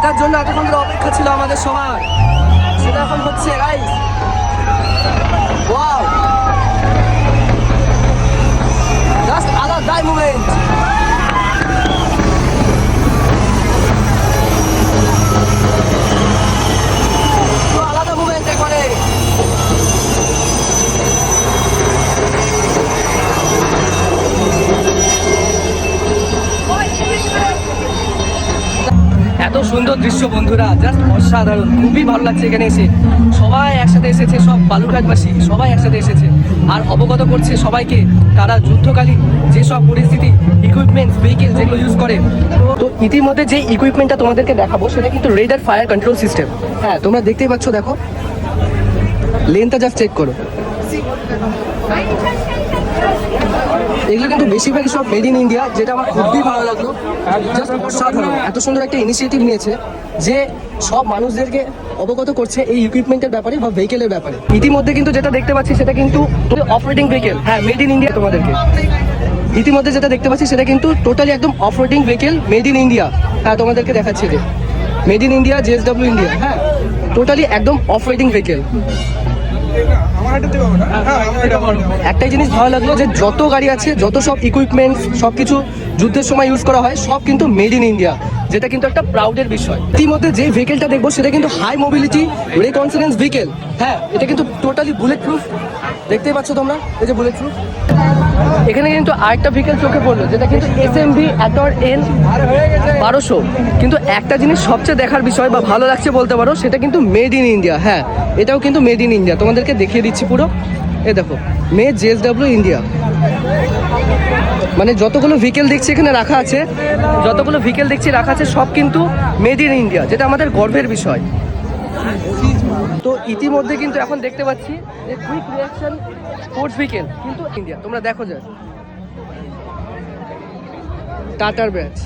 যেটার জন্য এতক্ষণ ধরে অপেক্ষা ছিল আমাদের সবার, সেটা এখন হচ্ছে গাইস। ওয়াও, জাস্ট আলাদাই মোমেন্ট। আলাদা মোমেন্ট একবারে। এত সুন্দর দৃশ্য বন্ধুরা, জাস্ট অসাধারণ, খুবই ভালো লাগছে এখানে এসে। সবাই একসাথে এসেছে, সব বালুরঘাটবাসী সবাই একসাথে এসেছে আর অবগত করছে সবাইকে তারা যুদ্ধকালীন যেসব পরিস্থিতি ইকুইপমেন্টস ভেহিকেল যেগুলো ইউজ করে। তো ইতিমধ্যে যে ইকুইপমেন্টটা তোমাদেরকে দেখাবো সেটা কিন্তু রেডার ফায়ার কন্ট্রোল সিস্টেম। হ্যাঁ, তোমরা দেখতেই পাচ্ছ, দেখো লেনটা জাস্ট চেক করো। এগুলো কিন্তু বেশিরভাগই সব মেড ইন ইন্ডিয়া, যেটা আমার খুবই ভালো লাগলো। জাস্ট অসাধারণ, এত সুন্দর একটা ইনিশিয়েটিভ নিয়েছে যে সব মানুষদেরকে অবগত করছে এই ইকুইপমেন্টের ব্যাপারে বা ভেহিকেলের ব্যাপারে। ইতিমধ্যে কিন্তু যেটা দেখতে পাচ্ছি সেটা কিন্তু অফরোডিং ভেহিকেল। হ্যাঁ, মেড ইন ইন্ডিয়া তোমাদেরকে ইতিমধ্যে যেটা দেখতে পাচ্ছি সেটা কিন্তু টোটালি একদম off-roading vehicle made in India. হ্যাঁ, তোমাদেরকে দেখাচ্ছি যে made in India JSW India. হ্যাঁ, টোটালি একদম অফরোডিং ভেহিকেল। একটাই জিনিস ভালো লাগলো যে যত গাড়ি আছে, যত সব ইকুইপমেন্টস, সবকিছু যুদ্ধের সময় ইউজ করা হয় সব কিন্তু মেড ইন ইন্ডিয়া, যেটা কিন্তু একটা প্রাউডের বিষয়। ইতিমধ্যে যে ভেহিকেলটা দেখবো সেটা কিন্তু হাই মোবিলিটি রিকনসিডেন্স ভেহিকেল। হ্যাঁ, এটা কিন্তু টোটালি বুলেট প্রুফ, দেখতেই পাচ্ছ তোমরা, এই যে বুলেট প্রুফ। এখানে কিন্তু আরেকটা ভেহিকেল চোখে পড়লো, যেটা কিন্তু SMV অ্যাটর N1200। কিন্তু একটা জিনিস সবচেয়ে দেখার বিষয় বা ভালো লাগছে বলতে পারো, সেটা কিন্তু মেড ইন ইন্ডিয়া। হ্যাঁ, এটাও কিন্তু মেড ইন ইন্ডিয়া, তোমাদেরকে দেখিয়ে দিচ্ছি পুরো। এ দেখো, মেড JSW ইন্ডিয়া। মানে যতগুলো ভেহিকেল দেখছি এখানে রাখা আছে, সব কিন্তু মেড ইন ইন্ডিয়া, যেটা আমাদের গর্বের বিষয়। তো ইতিমধ্যে কিন্তু এখন দেখতে পাচ্ছি যে কুইক রিঅ্যাকশন স্পোর্টস ভেহিকেল কিন্তু ইন্ডিয়া, তোমরা দেখো যায় টাটার ব্যাচ।